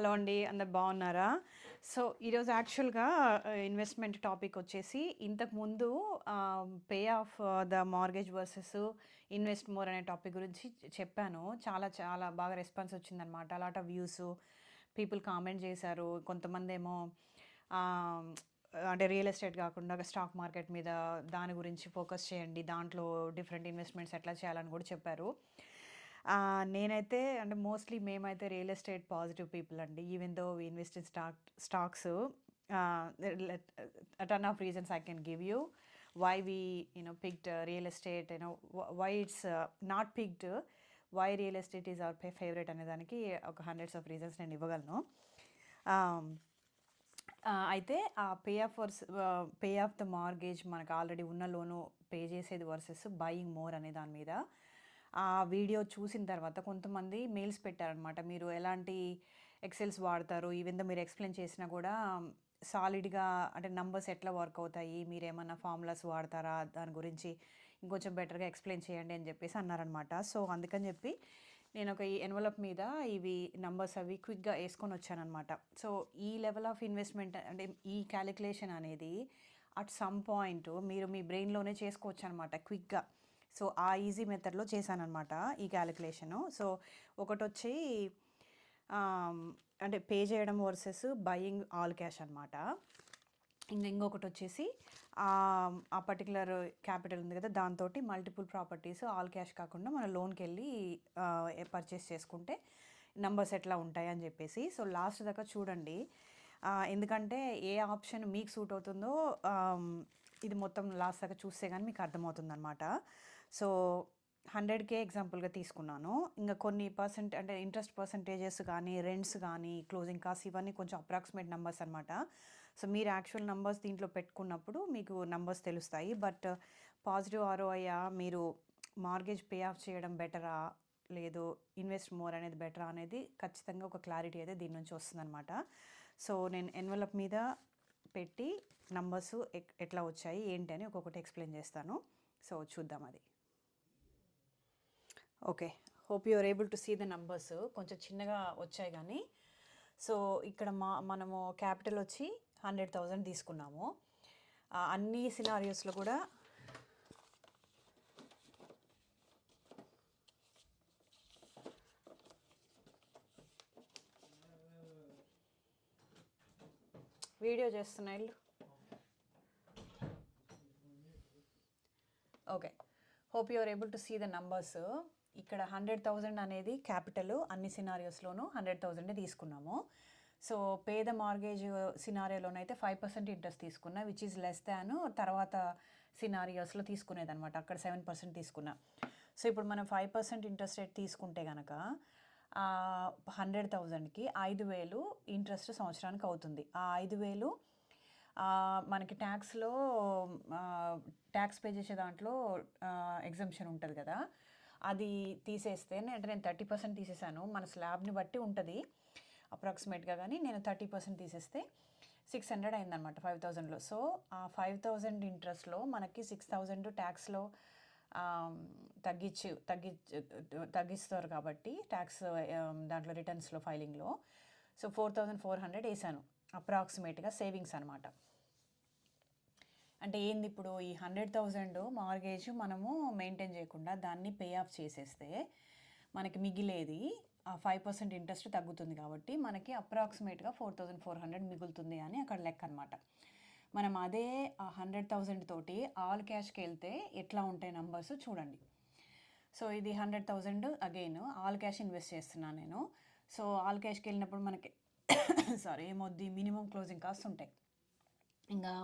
Hello అండి. అందరు బాగున్నారా? సో, ఈరోజు యాక్చువల్‌గా ఇన్వెస్ట్‌మెంట్ టాపిక్ వచ్చేసి ఇంతకుముందు pay of the mortgage versus invest more అనే టాపిక్ గురించి చెప్పాను. చాలా చాలా బాగా రెస్పాన్స్ వచ్చిందనమాట. Lot of views, people comment చేశారు. కొంతమందేమో ఆహ్, అంటే రియల్ ఎస్టేట్ కాకుండా స్టాక్ మార్కెట్ మీద దాని గురించి ఫోకస్ చేయండి. దాంట్లో డిఫరెంట్ ఇన్వెస్ట్‌మెంట్స్ ఎట్లా చేయాలని కూడా చెప్పారు. నేనైతే అంటే మోస్ట్‌లీ మేమైతే రియల్ ఎస్టేట్ పాజిటివ్ పీపుల్ అండి. Even though we invest in stocks let a ton of reasons I can give you why we picked real estate, why it's not picked, why real estate is our favorite అనే దానికి ఒక hundreds of reasons నేను ఇవ్వగలను. Um, అయితే ఆ pay of the mortgage మనకు already ఉన్న లోను pay చేసేది వర్సెస్ బయింగ్ మోర్ అనే దాని మీద ఆ వీడియో చూసిన తర్వాత కొంతమంది మెయిల్స్ పెట్టారనమాట. మీరు ఎలాంటి ఎక్సెల్స్ వాడతారు, ఈవెన్ దో మీరు ఎక్స్ప్లెయిన్ చేసినా కూడా సాలిడ్గా అంటే నంబర్స్ ఎట్లా వర్క్ అవుతాయి, మీరు ఏమన్నా ఫార్ములాస్ వాడతారా, దాని గురించి ఇంకొంచెం బెటర్గా ఎక్స్ప్లెయిన్ చేయండి అని చెప్పేసి అన్నారనమాట. సో అందుకని చెప్పి నేను ఒక ఈ ఎన్వలప్ మీద ఇవి నంబర్స్ అవి క్విక్గా వేసుకొని వచ్చానమాట. సో ఈ లెవెల్ ఆఫ్ ఇన్వెస్ట్మెంట్ అంటే ఈ క్యాలిక్యులేషన్ అనేది అట్ సమ్ పాయింట్ మీరు మీ బ్రెయిన్లోనే చేసుకోవచ్చు అనమాట క్విక్గా. సో ఆ ఈజీ మెథడ్లో చేశానమాట ఈ క్యాలిక్యులేషను. సో ఒకటొచ్చి అంటే పే చేయడం వర్సెస్ బయింగ్ ఆల్ క్యాష్ అనమాట. ఇంకొకటి వచ్చేసి ఆ పర్టికులర్ క్యాపిటల్ ఉంది కదా, దాంతో మల్టిపుల్ ప్రాపర్టీస్ ఆల్ క్యాష్ కాకుండా మన లోన్కి వెళ్ళి పర్చేస్ చేసుకుంటే నంబర్స్ ఎట్లా ఉంటాయి అని చెప్పేసి. సో లాస్ట్ దాకా చూడండి, ఎందుకంటే ఏ ఆప్షన్ మీకు సూట్ అవుతుందో ఇది మొత్తం లాస్ట్ దాకా చూస్తే కానీ మీకు అర్థమవుతుంది అనమాట. సో 100K ఎగ్జాంపుల్గా తీసుకున్నాను. ఇంకా కొన్ని పర్సెంట్ అంటే ఇంట్రెస్ట్ పర్సంటేజెస్ కానీ, రెంట్స్ కానీ, క్లోజింగ్ కాస్ట్ ఇవన్నీ కొంచెం అప్రాక్సిమేట్ నెంబర్స్ అనమాట. సో మీరు యాక్చువల్ నెంబర్స్ దీంట్లో పెట్టుకున్నప్పుడు మీకు నెంబర్స్ తెలుస్తాయి. బట్ పాజిటివ్ ఆర్ఓఐయా, మీరు మార్గేజ్ పే ఆఫ్ చేయడం బెటరా, లేదు ఇన్వెస్ట్ మోర్ అనేది బెటరా అనేది ఖచ్చితంగా ఒక క్లారిటీ అయితే దీని నుంచి వస్తుందన్నమాట. సో నేను ఎన్వలప్ మీద పెట్టి నంబర్స్ ఎట్లా వచ్చాయి ఏంటి అని ఒక్కొక్కటి ఎక్స్ప్లెయిన్ చేస్తాను. సో చూద్దాం అది. Okay, hope you are able to see the numbers. కొంచెం చిన్నగా వచ్చాయి కానీ. సో ఇక్కడ మనము క్యాపిటల్ వచ్చి 100,000 తీసుకున్నాము. అన్ని సినారియోస్లో కూడా వీడియో చేస్తున్నాయి. Okay, hope you are able to see the numbers. ఇక్కడ 100,000 అనేది క్యాపిటల్, అన్ని సినారియోస్లోనూ 100,000 తీసుకున్నాము. సో పే ద మార్గేజ్ సినారియోలోనైతే 5% ఇంట్రెస్ట్ తీసుకున్నా, విచ్ ఈజ్ లెస్ దాన్ తర్వాత సినారియోస్లో తీసుకునేదనమాట. అక్కడ 7% తీసుకున్నా. సో ఇప్పుడు మనం 5% ఇంట్రెస్ట్ రేట్ తీసుకుంటే కనుక 100,000కి 5,000 ఇంట్రెస్ట్ సంవత్సరానికి అవుతుంది. ఆ 5,000 మనకి ట్యాక్స్లో ట్యాక్స్ పే చేసే దాంట్లో ఎగ్జంప్షన్ ఉంటుంది కదా, అది తీసేస్తే అంటే నేను 30% తీసేసాను. మన స్లాబ్ని బట్టి ఉంటుంది అప్రాక్సిమేట్గా, కానీ నేను 30% తీసేస్తే 600 అయిందనమాట 5,000లో. సో ఆ 5,000 ఇంట్రెస్ట్లో మనకి 6,000 ట్యాక్స్లో తగ్గిస్తారు కాబట్టి ట్యాక్స్ దాంట్లో రిటర్న్స్లో ఫైలింగ్లో. సో 4,400 వేసాను అప్రాక్సిమేట్గా సేవింగ్స్ అనమాట. అంటే ఏంది, ఇప్పుడు ఈ 100,000 మార్గేజ్ మనము మెయింటైన్ చేయకుండా దాన్ని పే ఆఫ్ చేసేస్తే మనకి మిగిలేది 5% ఇంట్రెస్ట్ తగ్గుతుంది కాబట్టి మనకి అప్రాక్సిమేట్గా 4,400 మిగులుతుంది అని అక్కడ లెక్క అనమాట. మనం అదే 100,000 తోటి ఆల్ క్యాష్కి వెళ్తే ఎట్లా ఉంటాయి నంబర్స్ చూడండి. సో ఇది 100,000 అగైన్ ఆల్ క్యాష్ ఇన్వెస్ట్ చేస్తున్నాను నేను. సో ఆల్ క్యాష్కి వెళ్ళినప్పుడు మనకి సారీ ఏమొద్ది, మినిమం క్లోజింగ్ కాస్ట్ ఉంటాయి. ఇంకా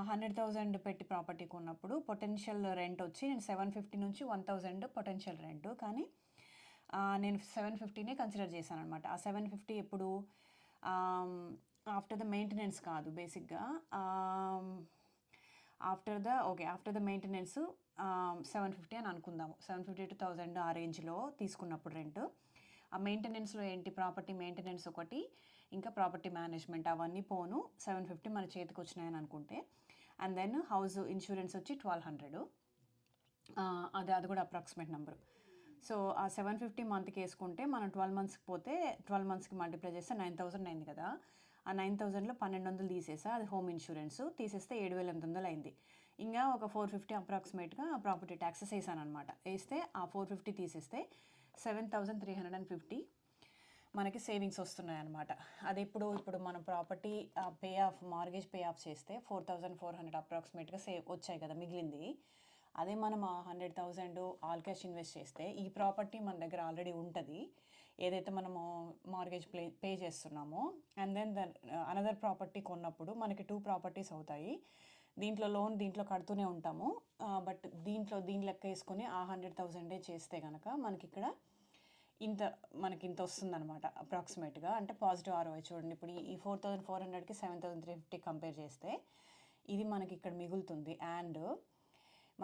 100,000 పెట్టి ప్రాపర్టీ కొన్నప్పుడు పొటెన్షియల్ రెంట్ వచ్చి నేను 750 నుంచి 1,000 పొటెన్షియల్ రెంట్, కానీ నేను 750నే కన్సిడర్ చేశాను అనమాట. ఆ 750 ఎప్పుడు ఆఫ్టర్ ద మెయింటెనెన్స్ కాదు, బేసిక్గా ఆఫ్టర్ ద మెయింటెనెన్స్ 750 అని అనుకుందాము. 750 to 1,000 ఆ రేంజ్లో తీసుకున్నప్పుడు రెంట్. ఆ మెయింటెనెన్స్లో ఏంటి, ప్రాపర్టీ మెయింటెనెన్స్ ఒకటి, ఇంకా ప్రాపర్టీ మేనేజ్మెంట్ అవన్నీ పోను 750 మన చేతికి వచ్చినాయని అనుకుంటే. అండ్ దెన్ హౌస్ ఇన్సూరెన్స్ వచ్చి 1,200, అది కూడా అప్రాక్సిమేట్ నెంబరు. సో ఆ 750 మంత్కి వేసుకుంటే మనం 12 మంత్స్కి పోతే 12 మంత్స్కి మల్టిప్లై చేస్తే 9000 అయింది కదా. ఆ 9000లో 1200 తీసేసా, అది హోమ్ ఇన్సూరెన్స్ తీసేస్తే 7800 అయింది. ఇంకా ఒక 450 అప్రాక్సిమేట్గా ప్రాపర్టీ ట్యాక్సెస్ వేసాను అనమాట. వేస్తే ఆ 450 తీసేస్తే 7350 మనకి సేవింగ్స్ వస్తున్నాయి అనమాట. అది ఇప్పుడు మనం property pay of mortgage pay of చేస్తే 4400 అప్రాక్సిమేట్గా వచ్చాయి కదా మిగిలింది. అదే మనం 100,000 ఆల్ క్యాష్ ఇన్వెస్ట్ చేస్తే ఈ ప్రాపర్టీ మన దగ్గర ఆల్రెడీ ఉంటుంది, ఏదైతే మనము మార్గేజ్ పే చేస్తున్నామో. అండ్ దెన్ అనదర్ ప్రాపర్టీ కొన్నప్పుడు మనకి 2 ప్రాపర్టీస్ అవుతాయి. దీంట్లో లోన్ దీంట్లో కడుతూనే ఉంటాము, బట్ దీని లెక్క వేసుకొని ఆ 100,000 చేస్తే కనుక మనకి ఇక్కడ మనకి ఇంత వస్తుందన్నమాట అప్రాక్సిమేట్గా. అంటే పాజిటివ్ ROI చూడండి. ఇప్పుడు ఈ 4400కి 7350 కంపేర్ చేస్తే ఇది మనకి ఇక్కడ మిగులుతుంది. అండ్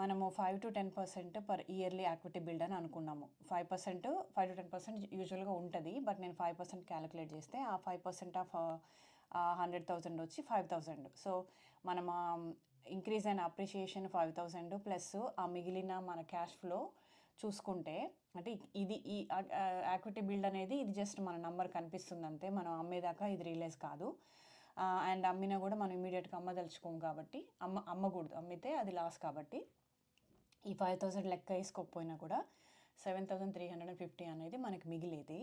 మనము 5 to 10% పర్ ఇయర్లీ యాక్విటీ బిల్డ్ అని అనుకున్నాము. 5 to 10% యూజువల్గా ఉంటుంది, బట్ నేను 5% క్యాలిక్యులేట్ చేస్తే ఆ 5% ఆఫ్ 100,000 వచ్చి 5000. సో మనం ఇంక్రీజ్ అయిన అప్రిషియేషన్ 5000 ప్లస్ ఆ మిగిలిన మన క్యాష్ ఫ్లో చూసుకుంటే, అంటే ఇది ఈ యాక్విటీ బిల్డ్ అనేది ఇది జస్ట్ మన నంబర్ కనిపిస్తుంది అంతే, మనం అమ్మేదాకా ఇది రియలైజ్ కాదు. అండ్ అమ్మినా కూడా మనం ఇమీడియట్గా అమ్మదలుచుకోము కాబట్టి, అమ్మకూడదు, అమ్మితే అది లాస్. కాబట్టి ఈ 5000 లెక్క వేసుకోకపోయినా కూడా 7350 అనేది మనకి మిగిలేది.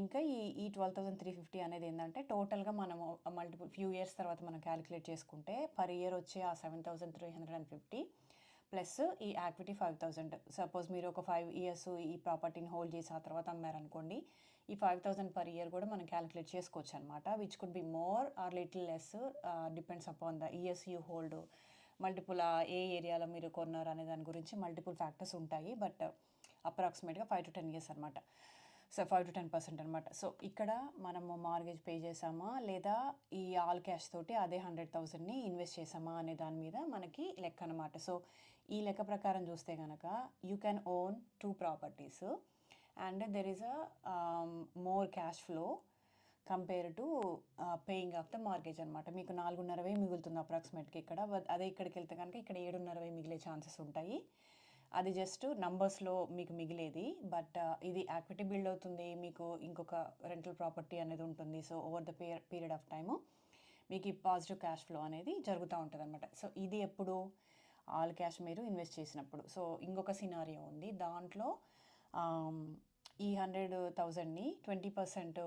ఇంకా ఈ 12350 అనేది ఏంటంటే టోటల్గా మనము మల్టిపుల్ ఫ్యూ ఇయర్స్ తర్వాత మనం క్యాలిక్యులేట్ చేసుకుంటే పర్ ఇయర్ వచ్చే ఆ 7350 ప్లస్ ఈ యాక్విటీ 5000. సపోజ్ మీరు ఒక 5 years ఈ ప్రాపర్టీని హోల్డ్ చేసి ఆ తర్వాత అమ్మారనుకోండి, ఈ 5000 పర్ ఇయర్ కూడా మనం క్యాలిక్యులేట్ చేసుకోవచ్చు అనమాట. Which could be more or little less, depends upon the years you hold. Multiple ఏ ఏరియాలో మీరు కొన్నారు అనే దాని గురించి మల్టిపుల్ ఫ్యాక్టర్స్ ఉంటాయి, బట్ అప్రాక్సిమేట్గా 5 to 10 years అనమాట. సో 5 to 10% అనమాట. సో ఇక్కడ మనము మార్గేజ్ పే చేసామా లేదా ఈ ఆల్ క్యాష్ తోటి అదే 100,000ని ఇన్వెస్ట్ చేసామా అనే దాని మీద మనకి లెక్క అనమాట. సో ఈ లెక్క ప్రకారం చూస్తే కనుక you can own 2 properties and there is a more cash flow compare to paying off the mortgage అనమాట. మీకు 4,500 మిగులుతుంది అప్రాక్సిమేట్గా ఇక్కడ. అదే ఇక్కడికి వెళ్తే కనుక ఇక్కడ 7,500 మిగిలే ఛాన్సెస్ ఉంటాయి. అది జస్ట్ నంబర్స్లో మీకు మిగిలేది, బట్ ఇది యాక్విటీ బిల్డ్ అవుతుంది, మీకు ఇంకొక రెంటల్ ప్రాపర్టీ అనేది ఉంటుంది. So over the period of time మీకు ఈ పాజిటివ్ క్యాష్ ఫ్లో అనేది జరుగుతూ ఉంటుంది అనమాట. సో ఇది ఎప్పుడు ఆల్ క్యాష్ మీరు ఇన్వెస్ట్ చేసినప్పుడు. సో ఇంకొక సినారియో ఉంది, దాంట్లో ఈ 100,000ని 20%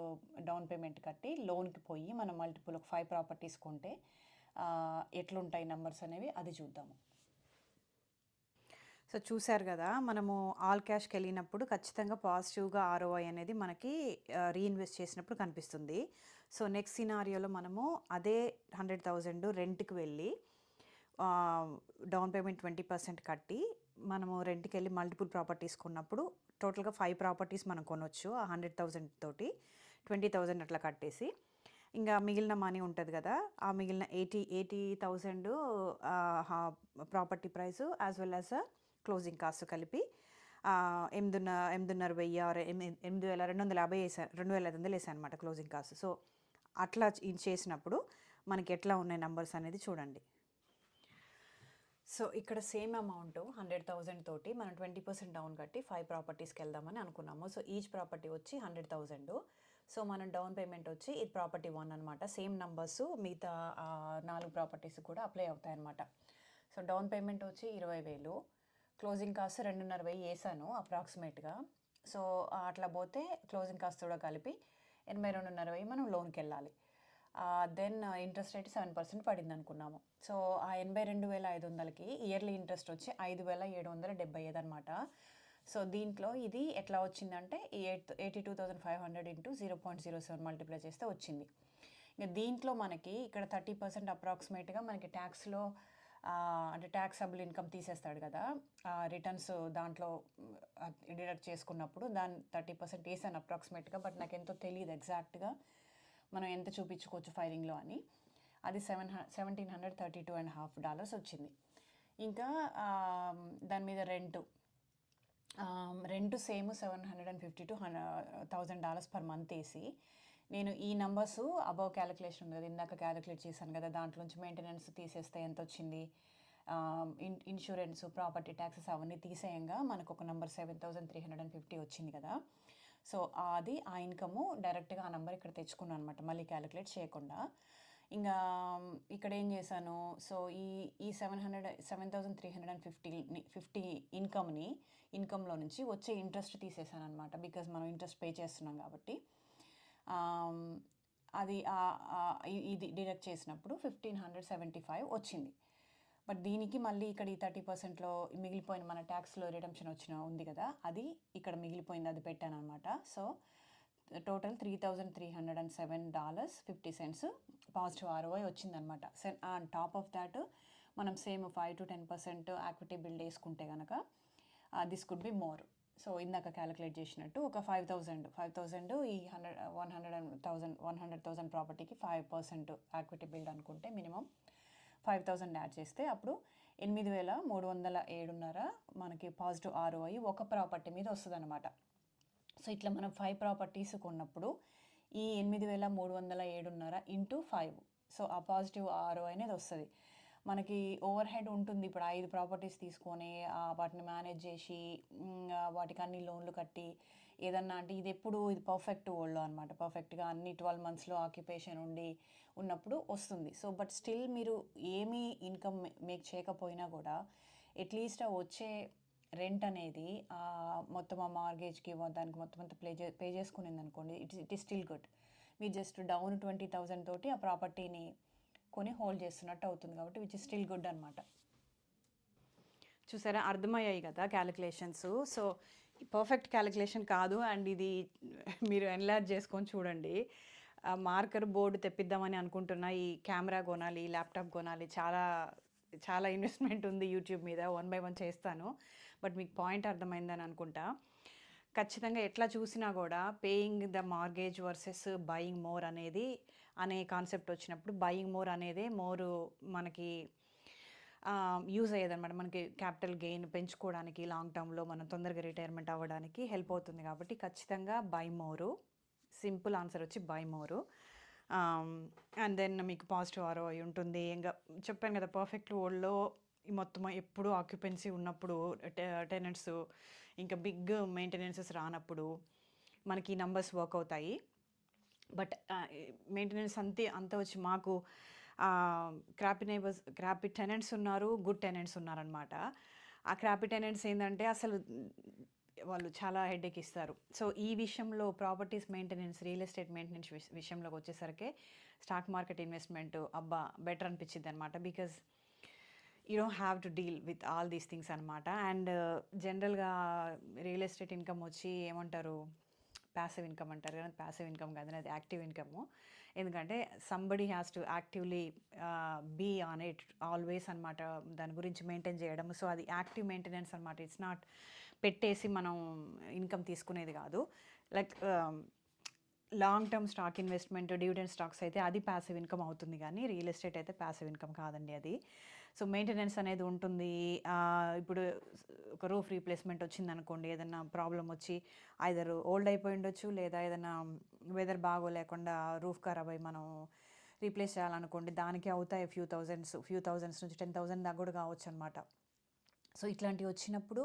డౌన్ పేమెంట్ కట్టి లోన్కి పోయి మనం మల్టిపుల్ ఒక 5 ప్రాపర్టీస్ కొంటే ఎట్లుంటాయి నెంబర్స్ అనేవి అది చూద్దాము. సో చూశారు కదా, మనము ఆల్ క్యాష్కి వెళ్ళినప్పుడు ఖచ్చితంగా పాజిటివ్గా ROI అనేది మనకి రీఇన్వెస్ట్ చేసినప్పుడు కనిపిస్తుంది. సో నెక్స్ట్ సినారియోలో మనము అదే 100,000 రెంట్కి వెళ్ళి డౌన్ పేమెంట్ 20% కట్టి మనము రెంట్కి వెళ్ళి మల్టిపుల్ ప్రాపర్టీస్ కొన్నప్పుడు టోటల్గా 5 ప్రాపర్టీస్ మనం కొనవచ్చు ఆ 100,000 తోటి. 20,000 అట్లా కట్టేసి ఇంకా మిగిలిన మనీ ఉంటుంది కదా, ఆ మిగిలిన 80,000 property price as well as closing cost కలిపి 8,500 8,250 వేసాను, 2,500 వేసాను అనమాట క్లోజింగ్ కాస్ట్. సో అట్లా చేసినప్పుడు మనకి ఎట్లా ఉన్నాయి నెంబర్స్ అనేది చూడండి. సో ఇక్కడ సేమ్ అమౌంట్ 100,000 తోటి మనం 20% డౌన్ కట్టి 5 ప్రాపర్టీస్కి వెళ్దామని అనుకున్నాము. సో ఈచ్ ప్రాపర్టీ వచ్చి 100,000. సో మనం డౌన్ పేమెంట్ వచ్చి ఇది ప్రాపర్టీ 1 అనమాట. సేమ్ నంబర్స్ మిగతా 4 ప్రాపర్టీస్ కూడా అప్లై అవుతాయి అనమాట. సో డౌన్ పేమెంట్ వచ్చి 20,000, క్లోజింగ్ కాస్ట్ 2,500 వేసాను అప్రాక్సిమేట్గా. సో అట్లా పోతే క్లోజింగ్ కాస్ట్ కూడా కలిపి 82,500 మనం లోన్కి వెళ్ళాలి. దెన్ ఇంట్రెస్ట్ రేట్ 7% పడింది అనుకున్నాము. సో ఆ 82,500కి ఇయర్లీ ఇంట్రెస్ట్ వచ్చి 5,775 అనమాట. సో దీంట్లో ఇది ఎట్లా వచ్చిందంటే 82,500 ఇంటూ 0.07 మల్టిప్లై చేస్తే వచ్చింది. ఇంకా దీంట్లో మనకి ఇక్కడ 30% అప్రాక్సిమేట్గా మనకి ట్యాక్స్లో అంటే ట్యాక్సబుల్ ఇన్కమ్ తీసేస్తాడు కదా, రిటర్న్స్ దాంట్లో డిడక్ట్ చేసుకున్నప్పుడు దాని 30% వేసాను అప్రాక్సిమేట్గా, బట్ నాకు ఎంతో తెలియదు ఎగ్జాక్ట్గా మనం ఎంత చూపించుకోవచ్చు ఫైలింగ్లో అని. అది $1,732.50 వచ్చింది. ఇంకా దాని మీద rent same $750 to $1,000 per month వేసి నేను ఈ నంబర్స్ అబవ్ క్యాలిక్యులేషన్ ఉంది కదా, ఇందాక క్యాలిక్యులేట్ చేశాను కదా, దాంట్లోంచి మెయింటెనెన్స్ తీసేస్తే ఎంత వచ్చింది, ఇన్సూరెన్స్, ప్రాపర్టీ ట్యాక్సెస్ అవన్నీ తీసేయంగా మనకు ఒక నెంబర్ 7,350 వచ్చింది కదా. సో అది ఆ ఇన్కము డైరెక్ట్గా ఆ నెంబర్ ఇక్కడ తెచ్చుకున్నాను అనమాట, మళ్ళీ క్యాలిక్యులేట్ చేయకుండా. ఇంకా ఇక్కడ ఏం చేశాను, సో ఈ 7,350 ఇన్కమ్లో నుంచి వచ్చే ఇంట్రెస్ట్ తీసేసాను అనమాట, బికాజ్ మనం ఇంట్రెస్ట్ పే చేస్తున్నాం కాబట్టి. అది ఇది డిడక్ట్ చేసినప్పుడు 1,575 వచ్చింది. బట్ దీనికి మళ్ళీ ఇక్కడ ఈ 30%లో మిగిలిపోయిన మన ట్యాక్స్లో రిడమ్షన్ ఉంది కదా, అది ఇక్కడ మిగిలిపోయింది, అది పెట్టాను అనమాట. సో టోటల్ $3,307.50 పాజిటివ్ ROI వచ్చిందనమాట. ఆన్ టాప్ ఆఫ్ దాట్ మనం సేమ్ 5 to 10% ఈక్విటీ బిల్డ్ వేసుకుంటే కనుక this could be more. So ఇందాక క్యాలిక్యులేట్ చేసినట్టు ఒక 5,000 ఈ 100,000 ప్రాపర్టీకి 5% ఈక్విటీ బిల్డ్ అనుకుంటే మినిమం 5,000 యాడ్ చేస్తే అప్పుడు 8,307.5 మనకి పాజిటివ్ ROI ఒక ప్రాపర్టీ మీద వస్తుంది అనమాట. సో ఇట్లా మనం 5 ప్రాపర్టీస్ కొన్నప్పుడు ఈ 8,307.5 ఇంటూ 5, సో ఆ పాజిటివ్ ROI అనేది వస్తుంది. మనకి ఓవర్ హెడ్ ఉంటుంది, ఇప్పుడు 5 ప్రాపర్టీస్ తీసుకొని వాటిని మేనేజ్ చేసి వాటికి అన్ని లోన్లు కట్టి ఏదన్నా అంటే ఇది పర్ఫెక్ట్ వరల్డ్లో అనమాట, పర్ఫెక్ట్గా అన్ని 12 monthsలో ఆక్యుపేషన్ ఉన్నప్పుడు వస్తుంది. సో బట్ స్టిల్ మీరు ఏమీ ఇన్కమ్ మేక్ చేయకపోయినా కూడా అట్లీస్ట్ వచ్చే రెంట్ అనేది మొత్తం ఆ మార్గేజ్కి దానికి మొత్తం అంతా పే చేసుకునేది అనుకోండి, ఇట్ ఈస్ స్టిల్ గుడ్. మీరు జస్ట్ డౌన్ 20,000 తోటి ఆ ప్రాపర్టీని కొని హోల్డ్ చేస్తున్నట్టు అవుతుంది కాబట్టి విచ్ ఇస్ స్టిల్ గుడ్ అనమాట. చూసారా, అర్థమయ్యాయి కదా క్యాలిక్యులేషన్స్. సో పర్ఫెక్ట్ క్యాలిక్యులేషన్ కాదు, అండ్ ఇది మీరు ఎన్లార్జ్ చేసుకొని చూడండి. మార్కర్ బోర్డు తెప్పిద్దామని అనుకుంటున్నా, ఈ కెమెరా కొనాలి, ల్యాప్టాప్ కొనాలి, చాలా చాలా ఇన్వెస్ట్మెంట్ ఉంది యూట్యూబ్ మీద, 1 by 1 చేస్తాను. బట్ మీకు పాయింట్ అర్థమైందని అనుకుంటా. ఖచ్చితంగా ఎట్లా చూసినా కూడా paying the mortgage versus buying more అనే కాన్సెప్ట్ వచ్చినప్పుడు బయింగ్ మోర్ అనేదే మనకి యూజ్ అయ్యేదన్నమాట. మనకి క్యాపిటల్ గెయిన్ పెంచుకోవడానికి, లాంగ్ టర్మ్లో మనం తొందరగా రిటైర్మెంట్ అవ్వడానికి హెల్ప్ అవుతుంది. కాబట్టి ఖచ్చితంగా బై మోరు, సింపుల్ ఆన్సర్ వచ్చి బై మోరు. అండ్ దెన్ మీకు పాజిటివ్ ROI ఉంటుంది. ఇంకా చెప్పాను కదా, పర్ఫెక్ట్ వరల్డ్లో మొత్తం ఎప్పుడు ఆక్యుపెన్సీ ఉన్నప్పుడు, టెనెంట్స్ ఇంకా బిగ్ మెయింటెనెన్సెస్ రానప్పుడు మనకి ఈ నంబర్స్ వర్క్ అవుతాయి. బట్ మెయింటెనెన్స్ అంత వచ్చి మాకు క్రాపీ టెనెంట్స్ ఉన్నారు, గుడ్ టెనెంట్స్ ఉన్నారనమాట. ఆ క్రాపీ టెనెంట్స్ ఏంటంటే అసలు వాళ్ళు చాలా హెడేక్ ఇస్తారు. సో ఈ విషయంలో properties maintenance, real estate maintenance విషయంలోకి వచ్చేసరికి స్టాక్ మార్కెట్ ఇన్వెస్ట్మెంట్ బెటర్ అనిపించింది అనమాట. Because you don't have to deal with all these things అనమాట. అండ్ జనరల్గా రియల్ ఎస్టేట్ ఇన్కమ్ వచ్చి ఏమంటారు, ప్యాసివ్ ఇన్కమ్ అంటారు కదా, ప్యాసివ్ ఇన్కమ్ కాదని అది యాక్టివ్ ఇన్కమ్. ఎందుకంటే somebody has to actively be on it always అనమాట, దాని గురించి మెయింటైన్ చేయడం. సో అది యాక్టివ్ మెయింటెనెన్స్ అనమాట. ఇట్స్ నాట్ పెట్టేసి మనం ఇన్కమ్ తీసుకునేది కాదు. Like long term stock investment, dividend stocks అయితే అది ప్యాసివ్ ఇన్కమ్ అవుతుంది, కానీ రియల్ ఎస్టేట్ అయితే ప్యాసివ్ ఇన్కమ్ కాదండి అది. సో మెయింటెనెన్స్ అనేది ఉంటుంది. ఇప్పుడు ఒక రూఫ్ రీప్లేస్మెంట్ వచ్చిందనుకోండి, ఏదైనా ప్రాబ్లం వచ్చి ఐదర్ ఓల్డ్ అయిపోయి ఉండొచ్చు, లేదా ఏదైనా వెదర్ బాగోలేకుండా రూఫ్ ఖరాబ్ అయ్యి మనం రీప్లేస్ చేయాలనుకోండి, దానికి అవుతాయి ఫ్యూ థౌజండ్స్ నుంచి 10,000 దాకా కూడా కావచ్చు అనమాట. సో ఇట్లాంటివి వచ్చినప్పుడు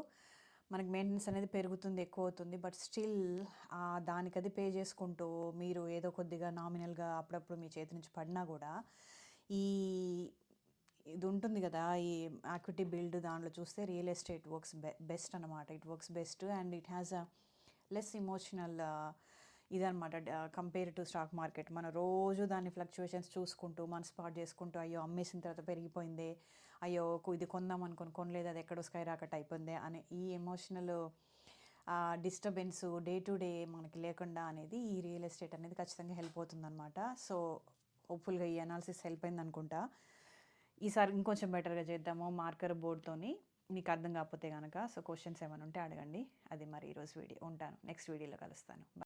మనకి మెయింటెనెన్స్ అనేది పెరుగుతుంది, ఎక్కువ అవుతుంది. బట్ స్టిల్ దానికి అది పే చేసుకుంటూ మీరు ఏదో కొద్దిగా నామినల్గా అప్పుడప్పుడు మీ చేతి నుంచి పడినా కూడా ఇది ఉంటుంది కదా, ఈ ఈక్విటీ బిల్డ్ దాంట్లో చూస్తే రియల్ ఎస్టేట్ వర్క్స్ బెస్ట్ అనమాట. It works best and it has a less emotional ఇదనమాట కంపేర్ టు స్టాక్ మార్కెట్. మనం రోజు దాని ఫ్లక్చువేషన్స్ చూసుకుంటూ మన స్పాట్ చేసుకుంటూ, అయ్యో అమ్మేసిన తర్వాత పెరిగిపోయింది, అయ్యో ఇది కొందాం అనుకుని కొనలేదు, అది ఎక్కడో స్కై రాకెట్ అయిపోయింది అనే ఈ emotional disturbance day to day మనకి లేకుండా అనేది ఈ రియల్ ఎస్టేట్ అనేది ఖచ్చితంగా హెల్ప్ అవుతుంది అనమాట. సో హోప్ఫుల్గా ఈ అనాలిసిస్ హెల్ప్ అయింది అనుకుంటా. ఈసారి ఇంకొంచెం బెటర్గా చేద్దాము మార్కర్ బోర్డ్తోని. మీకు అర్థం కాకపోతే కనుక సో క్వశ్చన్స్ ఏమైనా ఉంటే అడగండి. అది మరి ఈరోజు వీడియో ఉంటాను, నెక్స్ట్ వీడియోలో కలుస్తాను.